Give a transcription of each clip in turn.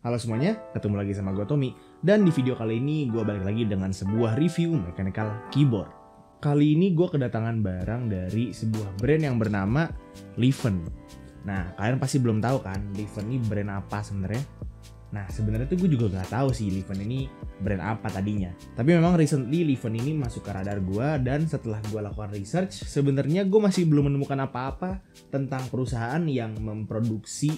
Halo semuanya, ketemu lagi sama gue Tommy. Dan di video kali ini gue balik lagi dengan sebuah review mechanical keyboard. Kali ini gue kedatangan barang dari sebuah brand yang bernama Leven. Nah, kalian pasti belum tahu kan, Leven ini brand apa sebenarnya? Nah, sebenarnya tuh gue juga nggak tahu sih Leven ini brand apa tadinya. Tapi memang recently Leven ini masuk ke radar gue, dan setelah gue lakukan research, sebenarnya gue masih belum menemukan apa-apa tentang perusahaan yang memproduksi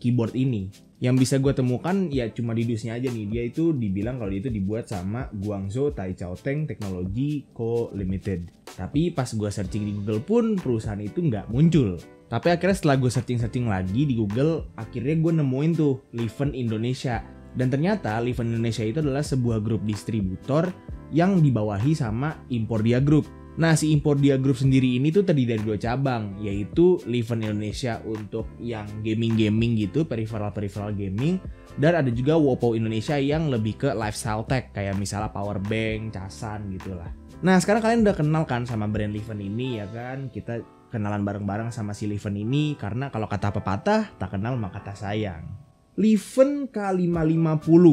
keyboard ini. Yang bisa gue temukan ya cuma di dusnya aja nih. Dia itu dibilang kalau dia itu dibuat sama Guangzhou Taichaoteng Technology Co Limited. Tapi pas gue searching di Google pun perusahaan itu nggak muncul. Tapi akhirnya setelah gue searching lagi di Google, akhirnya gue nemuin tuh Leven Indonesia. Dan ternyata Leven Indonesia itu adalah sebuah grup distributor yang dibawahi sama Impordia Group. Nah, si Impordia Group sendiri ini tuh terdiri dari 2 cabang, yaitu Leven Indonesia untuk yang gaming-gaming gitu, peripheral gaming, dan ada juga Wopo Indonesia yang lebih ke lifestyle tech, kayak misalnya power bank, casan gitulah. Nah, sekarang kalian udah kenal kan sama brand Leven ini ya kan? Kita kenalan bareng-bareng sama si Leven ini karena kalau kata pepatah, tak kenal maka tak sayang. Leven K550.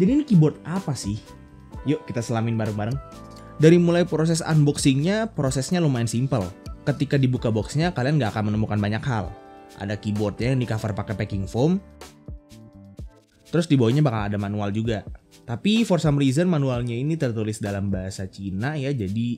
Jadi ini keyboard apa sih? Yuk kita selamin bareng-bareng. Dari mulai proses unboxingnya, prosesnya lumayan simple. Ketika dibuka boxnya, kalian gak akan menemukan banyak hal. Ada keyboardnya yang di cover pakai packing foam. Terus di bawahnya bakal ada manual juga. Tapi for some reason manualnya ini tertulis dalam bahasa Cina ya, jadi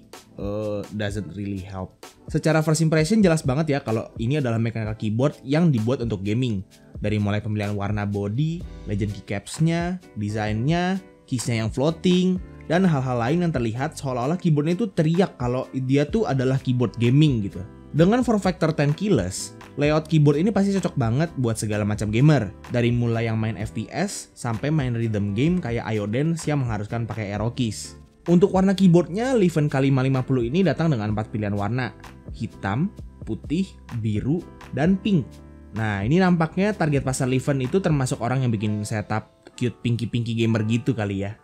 doesn't really help. Secara first impression jelas banget ya kalau ini adalah mechanical keyboard yang dibuat untuk gaming. Dari mulai pemilihan warna body, legend keycapsnya, desainnya, keysnya yang floating, dan hal-hal lain yang terlihat seolah-olah keyboardnya itu teriak kalau dia tuh adalah keyboard gaming gitu. Dengan form factor 10 keyless, layout keyboard ini pasti cocok banget buat segala macam gamer. Dari mulai yang main FPS sampai main rhythm game kayak IO Dance yang mengharuskan pakai arrow keys. Untuk warna keyboardnya, Leven K550 ini datang dengan 4 pilihan warna: hitam, putih, biru, dan pink. Nah, ini nampaknya target pasar Leven itu termasuk orang yang bikin setup cute pinky-pinky gamer gitu kali ya.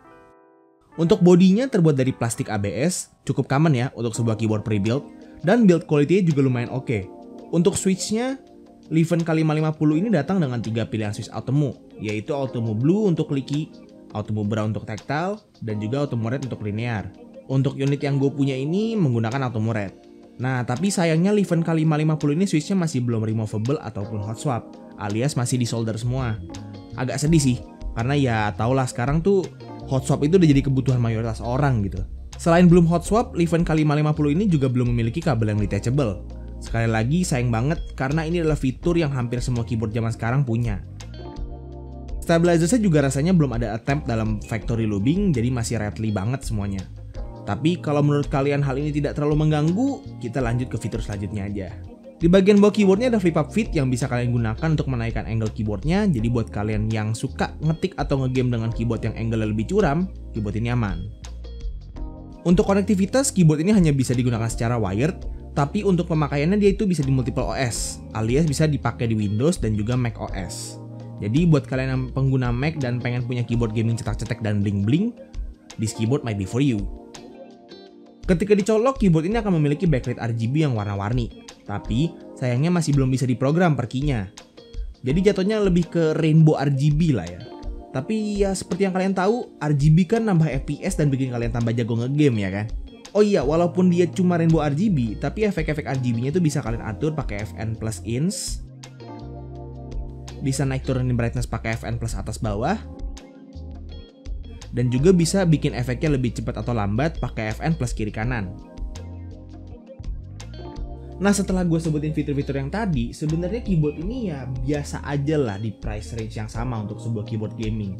Untuk bodinya terbuat dari plastik ABS, cukup common ya untuk sebuah keyboard pre-build, dan build quality-nya juga lumayan oke. Untuk switch-nya, Leven K550 ini datang dengan 3 pilihan switch Automo, yaitu Automo Blue untuk clicky, Automo Brown untuk tactile, dan juga Automo Red untuk linear. Untuk unit yang gue punya ini menggunakan Automo Red. Nah, tapi sayangnya Leven K550 ini switch-nya masih belum removable ataupun hot swap, alias masih di solder semua. Agak sedih sih, karena ya tau lah sekarang tuh hot swap itu udah jadi kebutuhan mayoritas orang gitu. Selain belum hot swap, Leven K550 ini juga belum memiliki kabel yang detachable. Sekali lagi sayang banget karena ini adalah fitur yang hampir semua keyboard zaman sekarang punya. Stabilizersnya juga rasanya belum ada attempt dalam factory looping, jadi masih rattly banget semuanya. Tapi kalau menurut kalian hal ini tidak terlalu mengganggu, kita lanjut ke fitur selanjutnya aja. Di bagian bawah keyboardnya ada flip up feet yang bisa kalian gunakan untuk menaikkan angle keyboardnya. Jadi buat kalian yang suka ngetik atau ngegame dengan keyboard yang angle lebih curam, keyboard ini aman. Untuk konektivitas, keyboard ini hanya bisa digunakan secara wired, tapi untuk pemakaiannya dia itu bisa di multiple OS, alias bisa dipakai di Windows dan juga Mac OS. Jadi buat kalian yang pengguna Mac dan pengen punya keyboard gaming cetak-cetek dan bling-bling, this keyboard might be for you. Ketika dicolok, keyboard ini akan memiliki backlight RGB yang warna-warni. Tapi sayangnya masih belum bisa diprogram per key-nya. Jadi jatuhnya lebih ke rainbow RGB lah ya. Tapi ya seperti yang kalian tahu, RGB kan nambah FPS dan bikin kalian tambah jago ngegame ya kan. Oh iya, walaupun dia cuma rainbow RGB, tapi efek-efek RGB-nya itu bisa kalian atur pakai FN plus ins. Bisa naik turunin brightness pakai FN plus atas bawah. Dan juga bisa bikin efeknya lebih cepat atau lambat pakai FN plus kiri kanan. Nah, setelah gue sebutin fitur-fitur yang tadi, sebenarnya keyboard ini ya biasa aja lah di price range yang sama untuk sebuah keyboard gaming.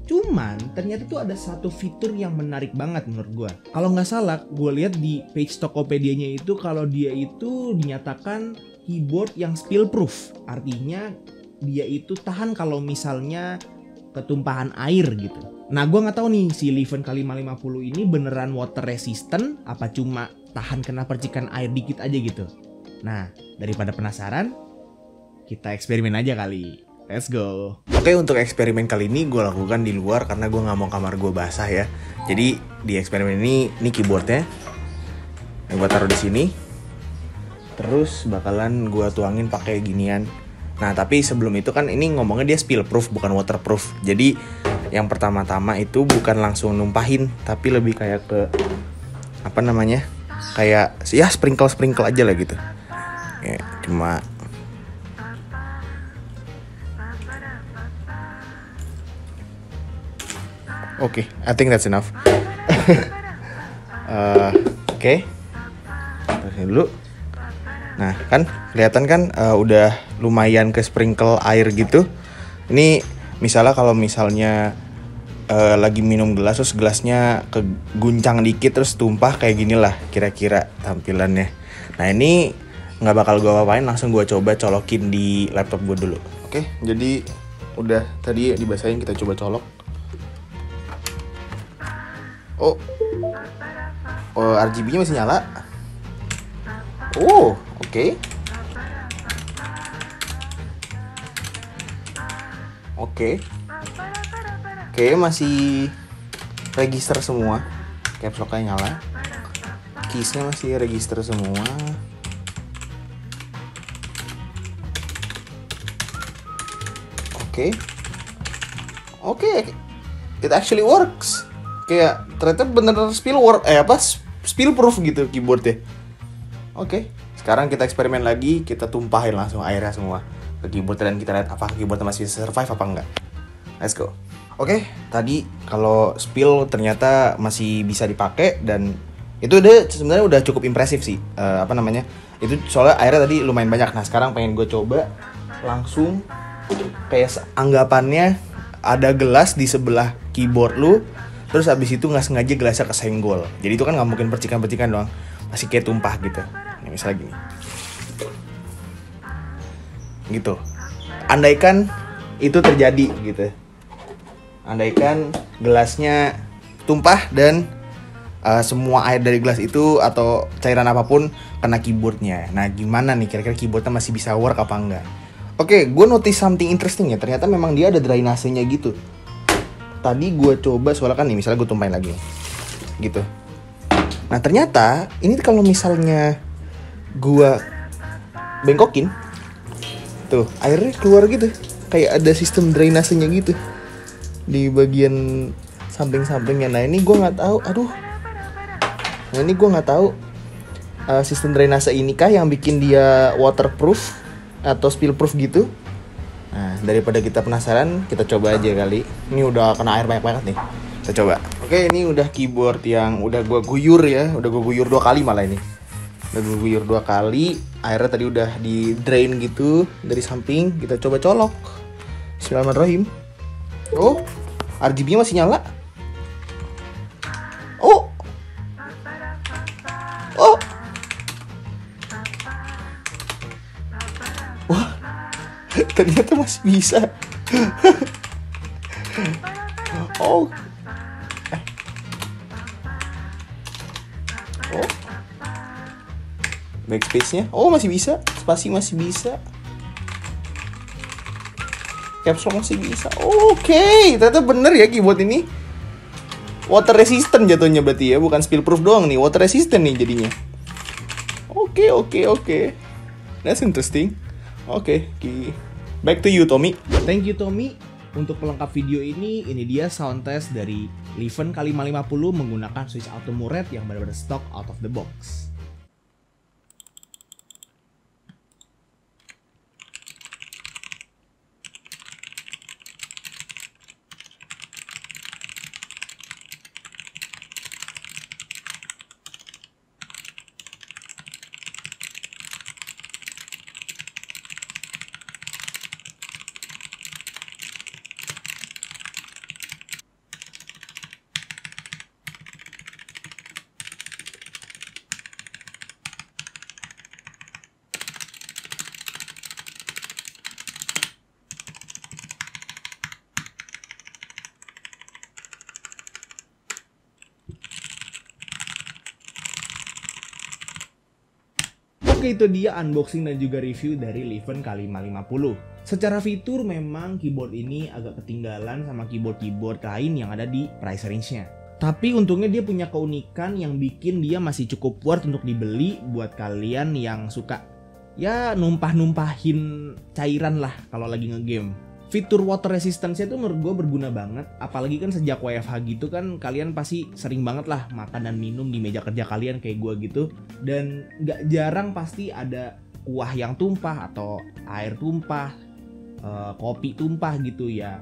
Cuman ternyata tuh ada satu fitur yang menarik banget menurut gue. Kalau nggak salah, gue lihat di page Tokopedia-nya itu kalau dia itu dinyatakan keyboard yang spill proof. Artinya dia itu tahan kalau misalnya ketumpahan air gitu. Nah, gue nggak tahu nih si Leven K550 ini beneran water resistant apa cuma tahan kena percikan air dikit aja gitu. Nah, daripada penasaran, kita eksperimen aja kali. Let's go. Oke, untuk eksperimen kali ini gue lakukan di luar karena gue nggak mau kamar gue basah ya. Jadi di eksperimen ini keyboardnya yang gue taruh di sini. Terus bakalan gue tuangin pakai ginian Nah, tapi sebelum itu kan ini ngomongnya dia spill proof bukan waterproof. Jadi yang pertama-tama itu bukan langsung numpahin, tapi lebih kayak ke apa namanya? Kayak ya sprinkle aja lah gitu. Ya, cuma Oke, I think that's enough. Oke. Terusin dulu. Nah, kan kelihatan kan udah lumayan ke sprinkle air gitu. Ini misalnya kalau misalnya lagi minum gelas terus gelasnya keguncang dikit terus tumpah kayak gini lah kira-kira tampilannya. Nah, ini nggak bakal gue apain, langsung gue coba colokin di laptop gue dulu. Oke, jadi udah tadi dibasahin, kita coba colok. Oh, RGB-nya masih nyala. Oh, oke. Oke, masih register semua. Caps lock-nya nyala. Keys-nya masih register semua. Oke, it actually works. Kayak ternyata bener-bener spill proof gitu keyboardnya. Oke, sekarang kita eksperimen lagi, kita tumpahin langsung airnya semua ke keyboard dan kita lihat apakah keyboardnya masih survive apa enggak. Let's go. Oke, tadi kalau spill ternyata masih bisa dipakai dan itu sebenarnya udah cukup impresif sih. Itu soalnya airnya tadi lumayan banyak. Nah, sekarang pengen gue coba langsung kayak anggapannya ada gelas di sebelah keyboard lu, terus abis itu nggak sengaja gelasnya kesenggol. Jadi itu kan nggak mungkin percikan-percikan doang, masih kayak tumpah gitu. Nah, misalnya gini, gitu. Andaikan itu terjadi gitu, andaikan gelasnya tumpah dan semua air dari gelas itu atau cairan apapun kena keyboardnya. Nah, gimana nih kira-kira keyboardnya masih bisa work apa enggak? Oke, gue notice something interesting ya. Ternyata memang dia ada drainasenya gitu. Tadi gue coba soalnya kan nih, misalnya gue tumpahin lagi gitu. Nah, ternyata ini kalau misalnya gue bengkokin tuh, airnya keluar gitu. Kayak ada sistem drainasenya gitu di bagian samping-sampingnya. Nah, ini gue nggak tahu. Sistem drainase ini kah yang bikin dia waterproof atau spill proof gitu. Nah, daripada kita penasaran, kita coba aja kali. Ini udah kena air banyak banget nih. Kita coba. Oke, ini udah keyboard yang udah gue guyur ya. Udah gue guyur 2 kali malah ini. Udah gue guyur 2 kali. Airnya tadi udah di drain gitu dari samping. Kita coba colok. Bismillahirrahmanirrahim. Oh, RGB-nya masih nyala. Oh. Wah, ternyata masih bisa. Oh. Backspace-nya, masih bisa. Spasi masih bisa. Caps lock masih bisa. Oke, ternyata bener ya keyboard ini water resistant jatuhnya berarti ya, bukan spill proof doang nih, water resistant nih jadinya. Oke. That's interesting. Oke, back to you, Tommy. Thank you, Tommy. Untuk pelengkap video ini dia sound test dari Leven K550 menggunakan switch auto muret yang benar-benar stock out of the box. Oke, itu dia unboxing dan juga review dari Leven K550. Secara fitur memang keyboard ini agak ketinggalan sama keyboard-keyboard lain yang ada di price range-nya. Tapi untungnya dia punya keunikan yang bikin dia masih cukup worth untuk dibeli buat kalian yang suka ya numpah-numpahin cairan lah kalau lagi ngegame. Fitur water resistance-nya tuh menurut gue berguna banget. Apalagi kan sejak WFH gitu kan kalian pasti sering banget lah makan dan minum di meja kerja kalian kayak gue gitu. Dan gak jarang pasti ada kuah yang tumpah atau air tumpah, kopi tumpah gitu ya.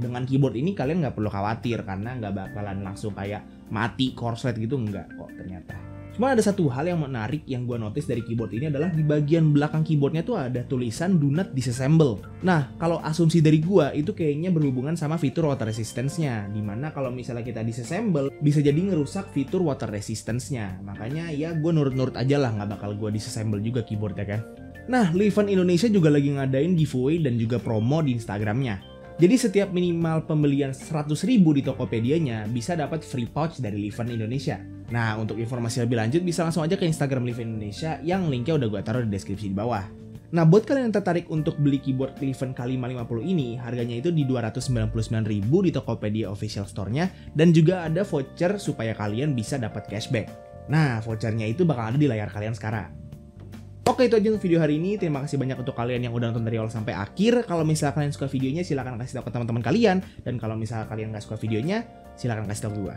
Dengan keyboard ini kalian gak perlu khawatir karena gak bakalan langsung kayak mati korslet gitu, enggak kok ternyata. Cuma ada satu hal yang menarik yang gue notice dari keyboard ini adalah di bagian belakang keyboardnya tuh ada tulisan do not disassemble. Nah, kalau asumsi dari gue itu kayaknya berhubungan sama fitur water resistance-nya. Dimana kalau misalnya kita disassemble bisa jadi ngerusak fitur water resistance-nya. Makanya ya gue nurut-nurut aja lah, gak bakal gue disassemble juga keyboardnya kan. Nah, Liven Indonesia juga lagi ngadain giveaway dan juga promo di Instagramnya. Jadi setiap minimal pembelian 100.000 di Tokopedia-nya bisa dapat free pouch dari Liven Indonesia. Nah, untuk informasi lebih lanjut bisa langsung aja ke Instagram Liven Indonesia yang linknya udah gue taruh di deskripsi di bawah. Nah, buat kalian yang tertarik untuk beli keyboard Liven K550 ini, harganya itu di 299.000 di Tokopedia official store-nya dan juga ada voucher supaya kalian bisa dapat cashback. Nah, vouchernya itu bakal ada di layar kalian sekarang. Oke, itu aja untuk video hari ini. Terima kasih banyak untuk kalian yang udah nonton dari awal sampai akhir. Kalau misalnya kalian suka videonya, silahkan kasih tahu ke teman-teman kalian. Dan kalau misalnya kalian nggak suka videonya, silahkan kasih tahu gue.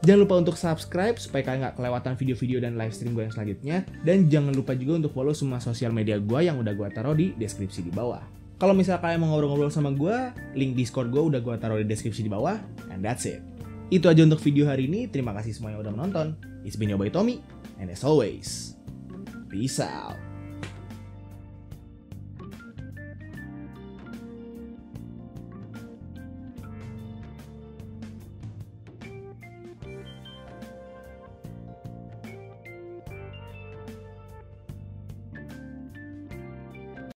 Jangan lupa untuk subscribe supaya kalian nggak kelewatan video-video dan live stream gue yang selanjutnya. Dan jangan lupa juga untuk follow semua sosial media gue yang udah gue taruh di deskripsi di bawah. Kalau misalnya kalian mau ngobrol-ngobrol sama gue, link Discord gue udah gue taruh di deskripsi di bawah. And that's it. Itu aja untuk video hari ini. Terima kasih semua yang udah menonton. It's been your boy Tommy. And as always, peace out.